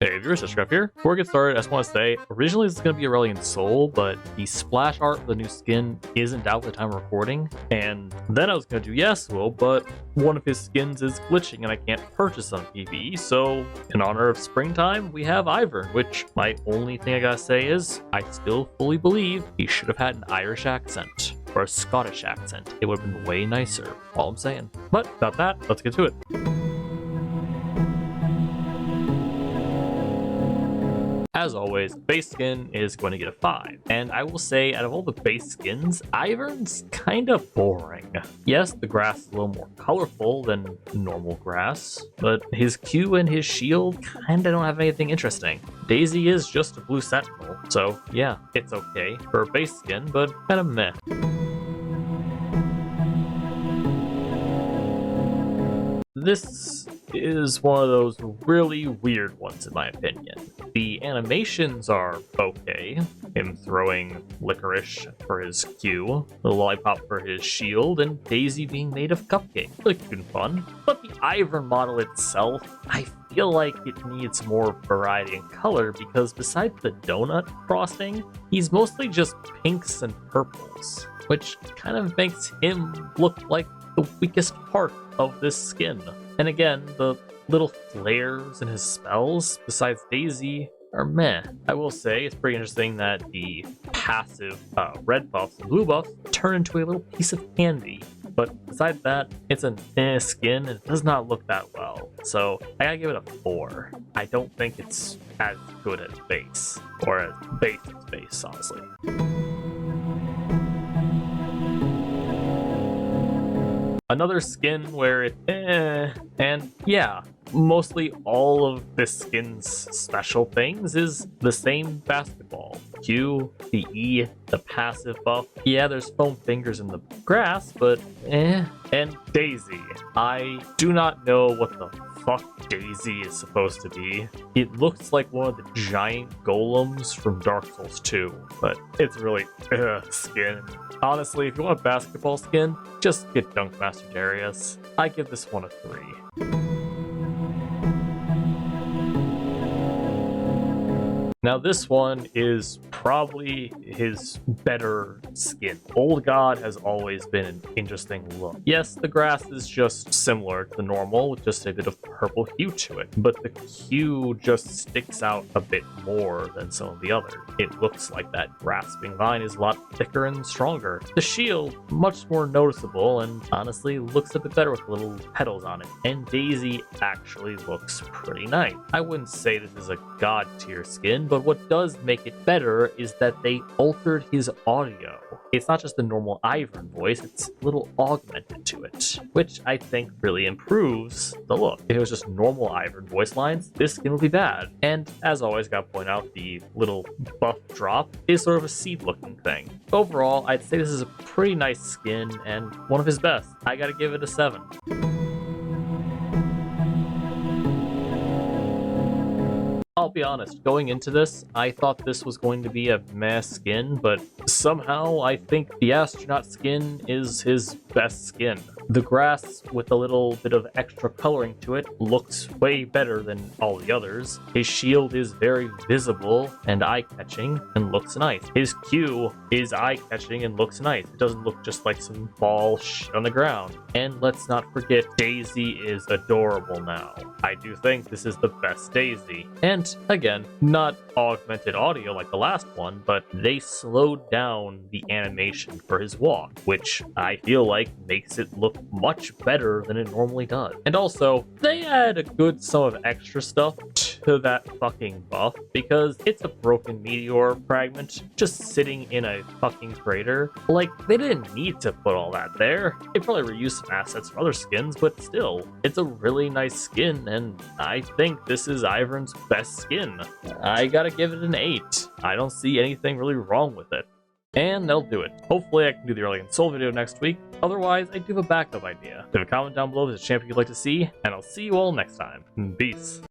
Hey viewers, Hexcraft here. Before we get started, I just want to say, originally this is going to be Aurelian Soul, but the splash art for the new skin isn't out at the time of recording, and then I was going to do Yasuo, but one of his skins is glitching and I can't purchase on PvE, so in honor of springtime, we have Ivern, which my only thing I gotta say is, I still fully believe he should have had an Irish accent, or a Scottish accent. It would have been way nicer, all I'm saying. But without that, let's get to it. As always, base skin is going to get a 5, and I will say, out of all the base skins, Ivern's kinda boring. Yes, the grass is a little more colorful than normal grass, but his Q and his shield kinda don't have anything interesting. Daisy is just a blue sentinel, so yeah, it's okay for a base skin, but kinda meh. This is one of those really weird ones in my opinion. The animations are okay. Him throwing licorice for his Q, the lollipop for his shield, and Daisy being made of cupcake. Like, good and fun. But the Ivern model itself, I feel like it needs more variety and color because besides the donut frosting, he's mostly just pinks and purples, which kind of makes him look like the weakest part of this skin. And again, the little flares in his spells, besides Daisy, are meh. I will say it's pretty interesting that the passive red buffs and blue buffs turn into a little piece of candy. But besides that, it's a meh skin and it does not look that well. So I gotta give it a 4. I don't think it's as good as base, or as base as base, honestly. Another skin where it and yeah, mostly all of this skin's special things is the same basketball. Q, the E, the passive buff. Yeah, there's foam fingers in the grass, but And Daisy. I do not know what the fuck Daisy is supposed to be. It looks like one of the giant golems from Dark Souls 2, but it's really skin. Honestly, if you want a basketball skin, just get Dunkmaster Darius. I give this one a 3. Now this one is probably his better skin. Old God has always been an interesting look. Yes, the grass is just similar to the normal, with just a bit of purple hue to it, but the Q just sticks out a bit more than some of the others. It looks like that grasping vine is a lot thicker and stronger. The shield, much more noticeable, and honestly looks a bit better with little petals on it. And Daisy actually looks pretty nice. I wouldn't say this is a God tier skin, but what does make it better is that they altered his audio. It's not just the normal Ivern voice, it's a little augmented to it, which I think really improves the look. If it was just normal Ivern voice lines, this skin would be bad. And as always, gotta point out, the little buff drop is sort of a seed looking thing. Overall, I'd say this is a pretty nice skin and one of his best. I gotta give it a 7. I'll be honest, going into this, I thought this was going to be a meh skin, but somehow I think the Astronaut skin is his best skin. The grass, with a little bit of extra coloring to it, looks way better than all the others. His shield is very visible and eye-catching and looks nice. His Q is eye-catching and looks nice. It doesn't look just like some ball shit on the ground. And let's not forget, Daisy is adorable now. I do think this is the best Daisy. And again, not augmented audio like the last one, but they slowed down the animation for his walk, which I feel like makes it look much better than it normally does. And also, they add a good sum of extra stuff to that fucking buff, because it's a broken meteor fragment just sitting in a fucking crater. Like, they didn't need to put all that there. They probably reused some assets from other skins, but still, it's a really nice skin, and I think this is Ivern's best skin. I gotta give it an 8. I don't see anything really wrong with it. And that'll do it. Hopefully I can do the Aurelian Soul video next week. Otherwise, I do have a backup idea. Leave a comment down below if there's a champion you'd like to see, and I'll see you all next time. Peace.